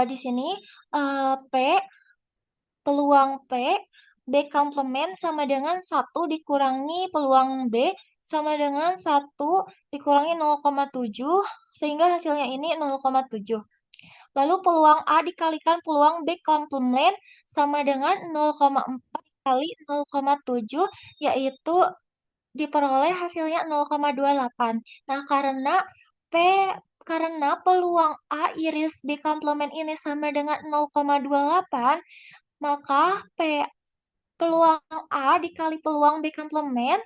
di sini peluang P B komplement sama dengan 1 dikurangi peluang B sama dengan 1 dikurangi 0,7 sehingga hasilnya ini 0,7. Lalu peluang A dikalikan peluang B komplement sama dengan 0,4 kali 0,7 yaitu diperoleh hasilnya 0,28. Nah, P karena peluang A iris B komplement ini sama dengan 0,28, maka peluang A dikali peluang B komplement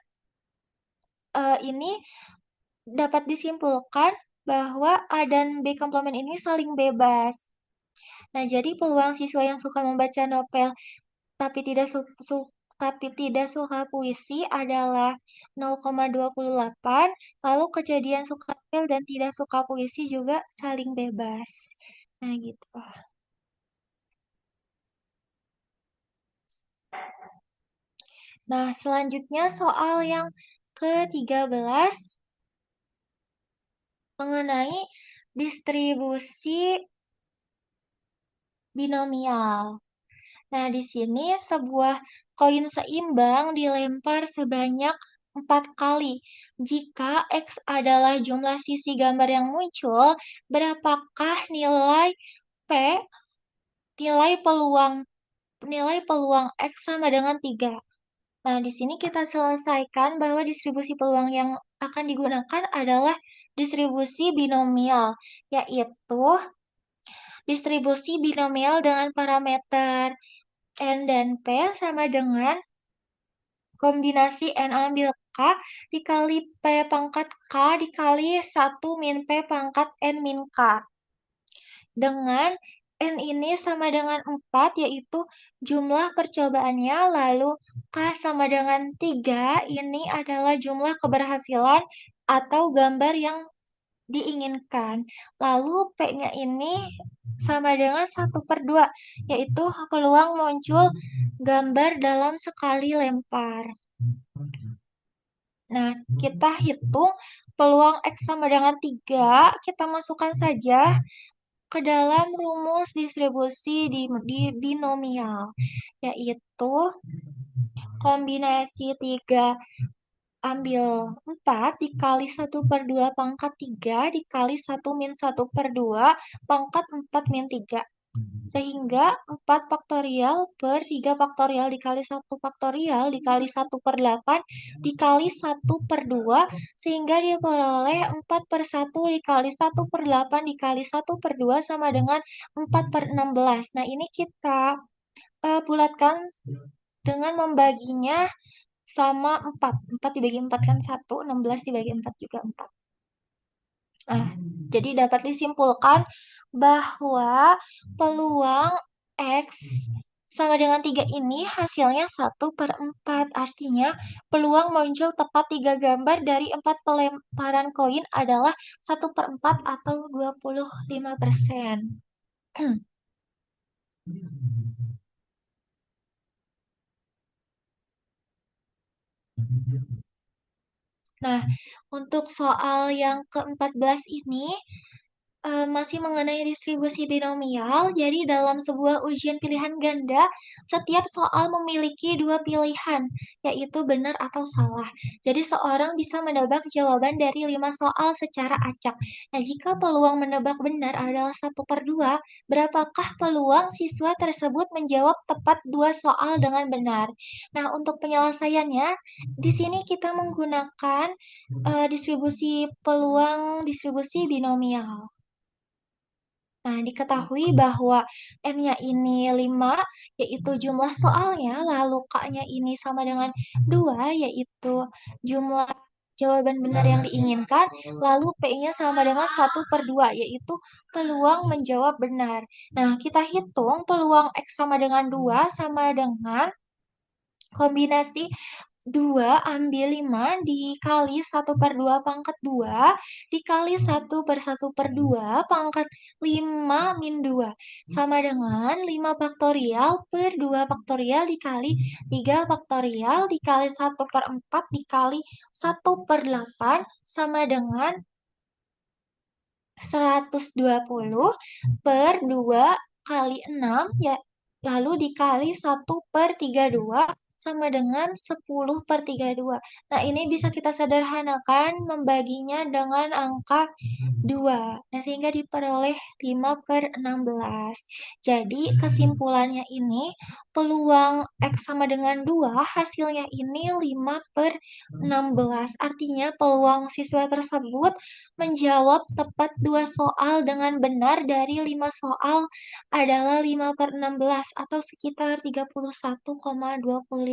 ini dapat disimpulkan bahwa A dan B komplement ini saling bebas. Nah, jadi peluang siswa yang suka membaca novel tapi tidak suka puisi adalah 0,28. Lalu kejadian suka novel dan tidak suka puisi juga saling bebas. Nah, gitu. Nah, selanjutnya soal yang ke-13 mengenai distribusi binomial. Nah, di sini sebuah koin seimbang dilempar sebanyak 4 kali. Jika X adalah jumlah sisi gambar yang muncul, berapakah P, nilai peluang X sama dengan 3? Nah, di sini kita selesaikan bahwa distribusi peluang yang akan digunakan adalah distribusi binomial, yaitu distribusi binomial dengan parameter N dan P sama dengan kombinasi N ambil K dikali P pangkat K dikali 1 min P pangkat N min K. Dengan N ini sama dengan 4, yaitu jumlah percobaannya, lalu K sama dengan 3, ini adalah jumlah keberhasilan atau gambar yang diinginkan. Lalu P-nya ini sama dengan 1/2, yaitu peluang muncul gambar dalam sekali lempar. Nah, kita hitung peluang X sama dengan 3, kita masukkan saja ke dalam rumus distribusi di binomial, yaitu kombinasi 3 ambil 4 dikali 1/2 pangkat 3 dikali 1 min 1/2 pangkat 4 min 3. Sehingga 4 faktorial per 3 faktorial dikali 1 faktorial dikali 1/8 dikali 1/2, sehingga diperoleh 4/1 dikali 1/8 dikali 1/2 sama dengan 4/16. Nah, ini kita bulatkan dengan membaginya sama 4. 4 dibagi 4 kan 1, 16 dibagi 4 juga 4. Nah, jadi dapat disimpulkan bahwa peluang X sama dengan 3 ini hasilnya 1/4. Artinya, peluang muncul tepat 3 gambar dari 4 pelemparan koin adalah 1/4 atau 25%. Nah, untuk soal yang ke-14 ini, masih mengenai distribusi binomial. Jadi dalam sebuah ujian pilihan ganda, setiap soal memiliki dua pilihan, yaitu benar atau salah. Jadi seorang bisa menebak jawaban dari 5 soal secara acak. Nah, jika peluang menebak benar adalah 1/2, berapakah peluang siswa tersebut menjawab tepat 2 soal dengan benar? Nah, untuk penyelesaiannya, di sini kita menggunakan distribusi binomial. Nah, diketahui bahwa N-nya ini 5, yaitu jumlah soalnya, lalu K-nya ini sama dengan 2, yaitu jumlah jawaban benar yang diinginkan, lalu P-nya sama dengan 1/2, yaitu peluang menjawab benar. Nah, kita hitung peluang X sama dengan 2 sama dengan kombinasi 2 ambil 5 dikali 1/2 pangkat 2 dikali 1/1/2 pangkat 5 min 2 sama dengan 5 faktorial per 2 faktorial dikali 3 faktorial dikali 1/4 dikali 1/8 sama dengan 120 per 2 kali 6, ya, lalu dikali 1/32 sama dengan 10/32. Nah, ini bisa kita sederhanakan membaginya dengan angka 2. Nah, sehingga diperoleh 5/16. Jadi, kesimpulannya ini peluang X sama dengan 2, hasilnya ini 5/16. Artinya peluang siswa tersebut menjawab tepat 2 soal dengan benar dari 5 soal adalah 5/16 atau sekitar 31,25%.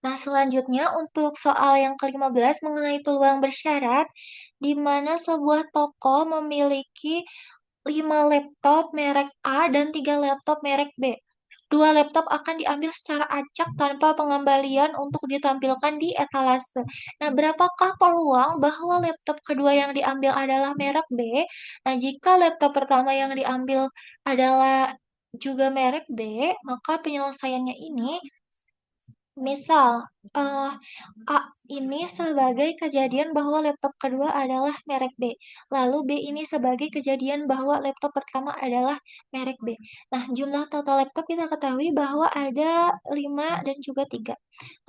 Nah, selanjutnya untuk soal yang ke-15 mengenai peluang bersyarat, di mana sebuah toko memiliki 5 laptop merek A dan 3 laptop merek B. 2 laptop akan diambil secara acak tanpa pengembalian untuk ditampilkan di etalase. Nah, berapakah peluang bahwa laptop kedua yang diambil adalah merek B? Nah, jika laptop pertama yang diambil adalah juga merek B, maka penyelesaiannya ini, misal eh A ini sebagai kejadian bahwa laptop kedua adalah merek B. Lalu B ini sebagai kejadian bahwa laptop pertama adalah merek B. Nah, jumlah total laptop kita ketahui bahwa ada 5 dan juga 3.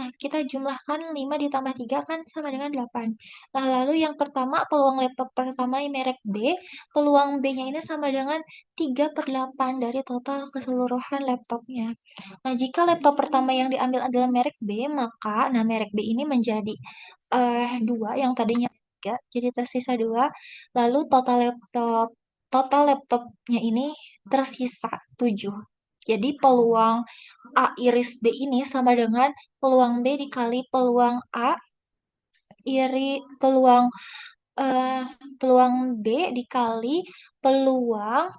Nah, kita jumlahkan 5 ditambah 3 kan sama dengan 8. Nah, lalu yang pertama, peluang laptop pertama merek B, peluang B-nya ini sama dengan 3 per 8 dari total keseluruhan laptopnya. Nah, jika laptop pertama yang diambil adalah merek B, maka nah merek B ini menjadi dua yang tadinya tiga, jadi tersisa dua. Lalu total laptopnya ini tersisa 7. Jadi peluang A iris B ini sama dengan peluang B dikali peluang A iri eh, peluang B dikali peluang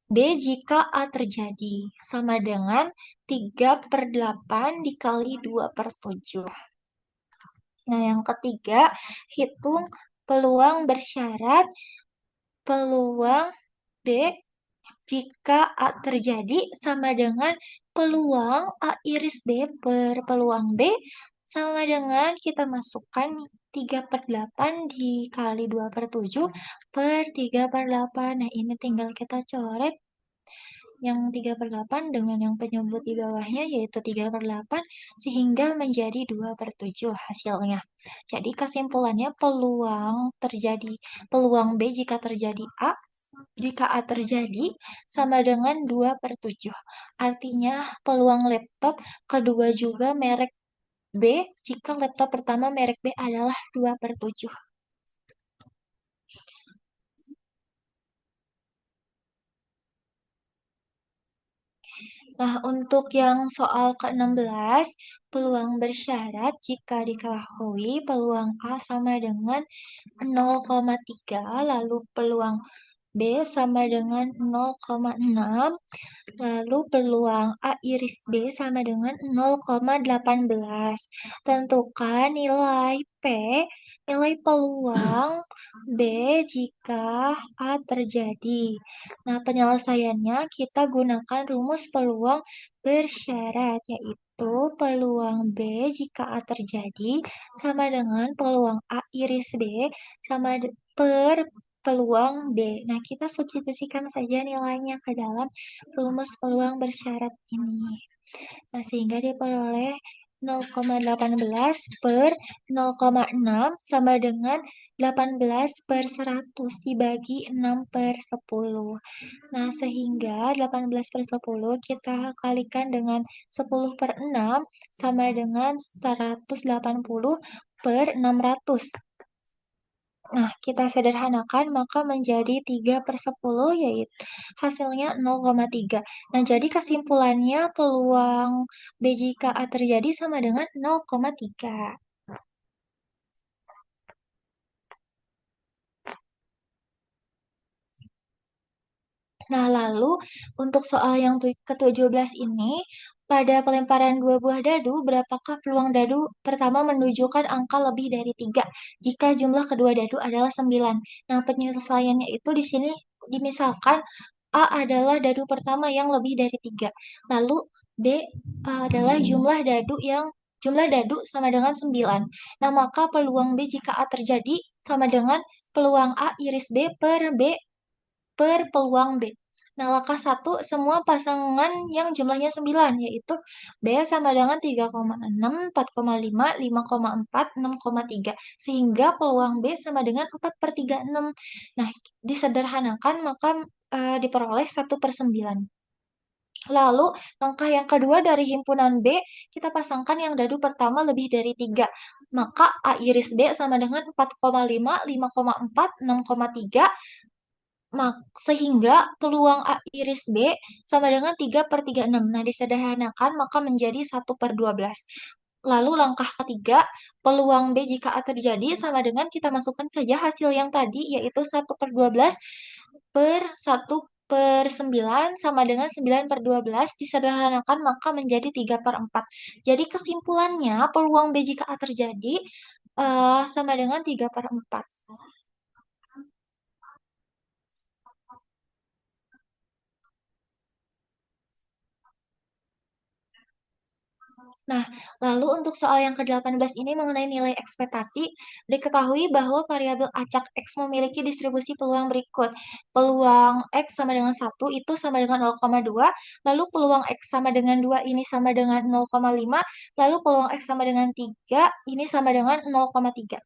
B jika A terjadi, sama dengan 3 per 8 dikali 2 per 7. Nah, yang ketiga, hitung peluang bersyarat peluang B jika A terjadi sama dengan peluang A iris B per peluang B sama dengan kita masukkan 3 per 8 dikali 2 per 7 per 3 per 8. Nah, ini tinggal kita coret yang 3 per 8 dengan yang penyebut di bawahnya yaitu 3 per 8 sehingga menjadi 2 per 7 hasilnya. Jadi kesimpulannya peluang B jika terjadi A jika A terjadi sama dengan 2 per 7. Artinya peluang laptop kedua juga merek B jika laptop pertama merek B adalah 2 per 7. Nah, untuk yang soal ke-16, peluang bersyarat jika diketahui peluang A sama dengan 0,3, lalu peluang B sama dengan 0,6, lalu peluang A iris B sama dengan 0,18. Tentukan nilai P, nilai peluang B jika A terjadi. Nah, penyelesaiannya kita gunakan rumus peluang bersyarat, yaitu peluang B jika A terjadi sama dengan peluang A iris B per peluang B. Nah, kita substitusikan saja nilainya ke dalam rumus peluang bersyarat ini. Nah, sehingga diperoleh 0,18 per 0,6 sama dengan 18 per 100 dibagi 6 per 10. Nah, sehingga 18 per 10 kita kalikan dengan 10 per 6 sama dengan 180 per 600. Nah, kita sederhanakan maka menjadi 3 per 10 yaitu hasilnya 0,3. Nah, jadi kesimpulannya peluang B jika A terjadi sama dengan 0,3. Nah, lalu untuk soal yang ke-17 ini, pada pelemparan dua buah dadu, berapakah peluang dadu pertama menunjukkan angka lebih dari 3 jika jumlah kedua dadu adalah 9? Nah, penyelesaiannya itu di sini dimisalkan A adalah dadu pertama yang lebih dari 3. Lalu B adalah jumlah dadu sama dengan 9. Nah, maka peluang B jika A terjadi sama dengan peluang A iris B per peluang B. Nah, langkah satu, semua pasangan yang jumlahnya 9, yaitu B sama dengan 3,6, 4,5, 5,4, 6,3. Sehingga peluang B sama dengan 4 per 36. Nah, disederhanakan, maka diperoleh 1 per 9. Lalu, langkah yang kedua dari himpunan B, kita pasangkan yang dadu pertama lebih dari 3. Maka A iris B sama dengan 4,5, 5,4, 6,3, sehingga peluang A iris B sama dengan 3 per 36. Nah, disederhanakan maka menjadi 1 per 12. Lalu langkah ketiga, peluang B jika A terjadi sama dengan kita masukkan saja hasil yang tadi, yaitu 1 per 12 per 1 per 9 sama dengan 9 per 12. Disederhanakan maka menjadi 3 per 4. Jadi kesimpulannya peluang B jika A terjadi sama dengan 3 per 4. Nah, lalu untuk soal yang ke-18 ini mengenai nilai ekspektasi, diketahui bahwa variabel acak X memiliki distribusi peluang berikut. Peluang X sama dengan 1 itu sama dengan 0,2, lalu peluang X sama dengan 2 ini sama dengan 0,5, lalu peluang X sama dengan 3 ini sama dengan 0,3.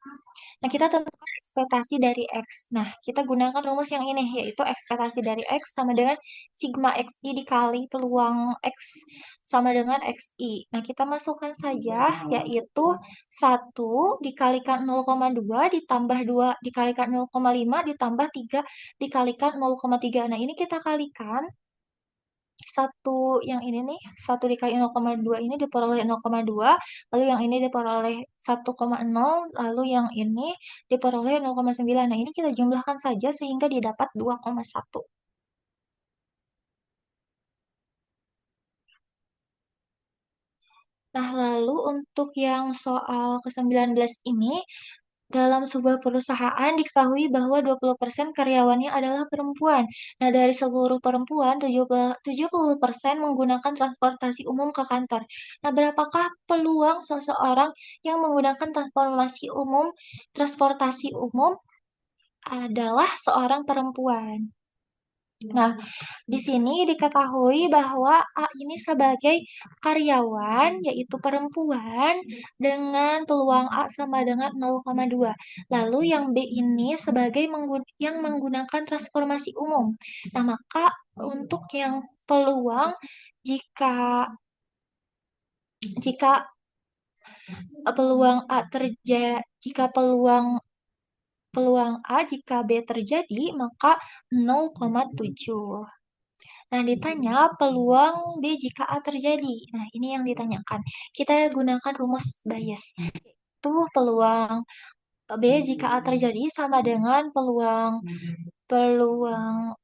Nah, kita tentukan ekspektasi dari X. Nah, kita gunakan rumus yang ini, yaitu ekspektasi dari X sama dengan sigma XI dikali peluang X sama dengan XI. Nah, kita masukkan saja, yaitu 1 dikalikan 0,2 ditambah 2 dikalikan 0,5 ditambah 3 dikalikan 0,3. Nah, ini kita kalikan satu yang ini nih, 1 dikali 0,2 ini diperoleh 0,2, lalu yang ini diperoleh 1,0, lalu yang ini diperoleh 0,9. Nah, ini kita jumlahkan saja sehingga didapat 2,1. Nah, lalu untuk yang soal ke-19 ini, dalam sebuah perusahaan diketahui bahwa 20% karyawannya adalah perempuan. Nah, dari seluruh perempuan, 70% menggunakan transportasi umum ke kantor. Nah, berapakah peluang seseorang yang menggunakan transportasi umum adalah seorang perempuan? Nah, di sini diketahui bahwa A ini sebagai karyawan, yaitu perempuan, dengan peluang A sama dengan 0,2. Lalu yang B ini sebagai yang menggunakan transformasi umum. Nah, maka untuk yang peluang jika jika peluang A jika peluang A jika B terjadi, maka 0,7. Nah, ditanya peluang B jika A terjadi. Nah, ini yang ditanyakan. Kita gunakan rumus Bayes. Itu peluang B jika A terjadi sama dengan peluang peluang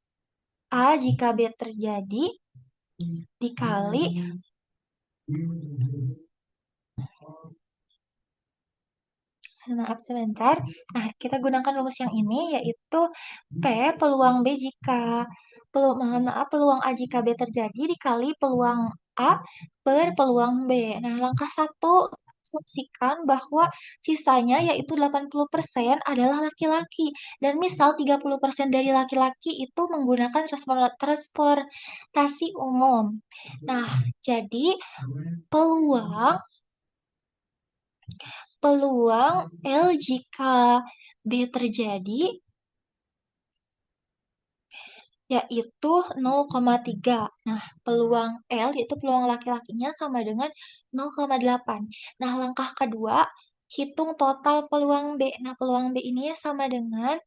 A jika B terjadi dikali, maaf sebentar. Nah, kita gunakan rumus yang ini yaitu P peluang B jika mohon maaf, peluang A jika B terjadi dikali peluang A per peluang B. Nah, langkah satu asumsikan bahwa sisanya yaitu 80% adalah laki-laki. Dan misal 30% dari laki-laki itu menggunakan transportasi umum. Nah, jadi peluang peluang L jika B terjadi yaitu 0,3. Nah, peluang L yaitu peluang laki-lakinya sama dengan 0,8. Nah, langkah kedua, hitung total peluang B. Nah, peluang B ini sama dengan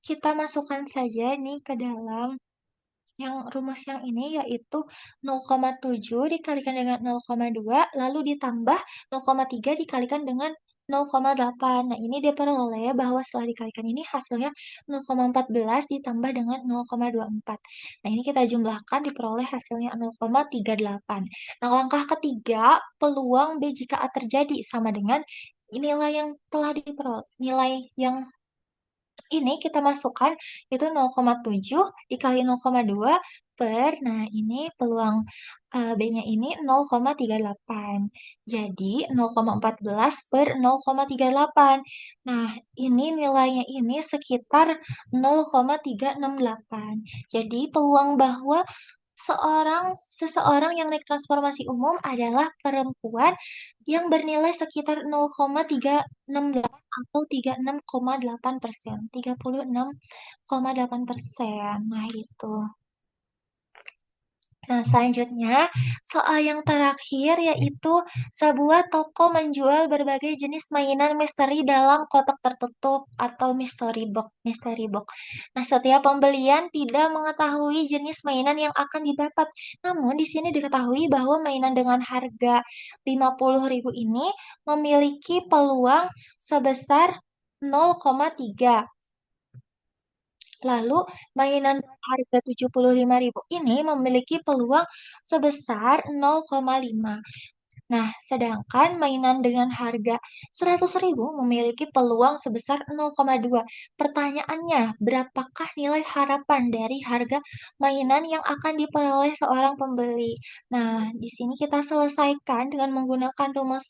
kita masukkan saja nih ke dalam yang rumus yang ini yaitu 0,7 dikalikan dengan 0,2 lalu ditambah 0,3 dikalikan dengan 0,8. Nah, ini diperoleh bahwa setelah dikalikan ini hasilnya 0,14 ditambah dengan 0,24. Nah, ini kita jumlahkan diperoleh hasilnya 0,38. Nah, langkah ketiga, peluang B jika A terjadi sama dengan nilai yang telah diperoleh, nilai yang ini kita masukkan itu 0,7 dikali 0,2 per, nah ini peluang B-nya ini 0,38. Jadi 0,14 per 0,38. Nah, ini nilainya ini sekitar 0,368. Jadi peluang bahwa seseorang yang naik transportasi umum adalah perempuan yang bernilai sekitar 0,368 atau 36,8%. 36,8%. Nah, itu. Nah, selanjutnya, soal yang terakhir yaitu sebuah toko menjual berbagai jenis mainan misteri dalam kotak tertutup atau mystery box. Mystery box. Nah, setiap pembelian tidak mengetahui jenis mainan yang akan didapat. Namun, di sini diketahui bahwa mainan dengan harga 50.000 ini memiliki peluang sebesar 0,3. Lalu, mainan harga 75.000 ini memiliki peluang sebesar 0,5. Nah, sedangkan mainan dengan harga 100.000 memiliki peluang sebesar 0,2. Pertanyaannya, berapakah nilai harapan dari harga mainan yang akan diperoleh seorang pembeli? Nah, di sini kita selesaikan dengan menggunakan rumus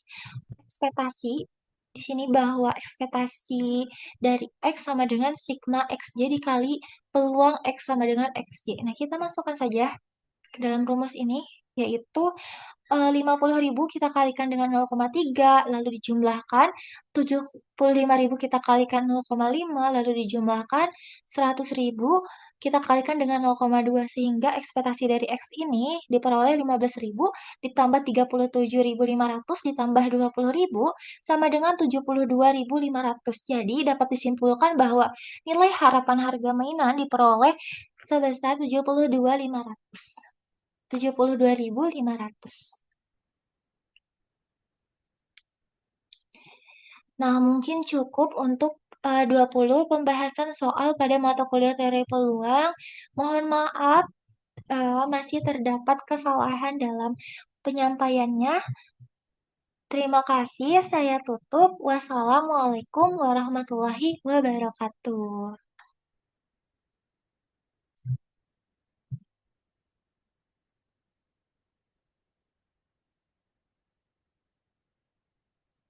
ekspektasi. Di sini bahwa ekspektasi dari X sama dengan sigma XJ dikali peluang X sama dengan XJ. Nah, kita masukkan saja ke dalam rumus ini, yaitu 50.000 kita kalikan dengan 0,3, lalu dijumlahkan 75.000 kita kalikan 0,5, lalu dijumlahkan 100.000 kita kalikan dengan 0,2, sehingga ekspektasi dari X ini diperoleh 15.000 ditambah 37.500 ditambah 20.000 sama dengan 72.500. Jadi dapat disimpulkan bahwa nilai harapan harga mainan diperoleh sebesar 72.500. 72.500. Nah, mungkin cukup untuk 20 pembahasan soal pada mata kuliah teori peluang. Mohon maaf, masih terdapat kesalahan dalam penyampaiannya. Terima kasih, saya tutup. Wassalamualaikum warahmatullahi wabarakatuh.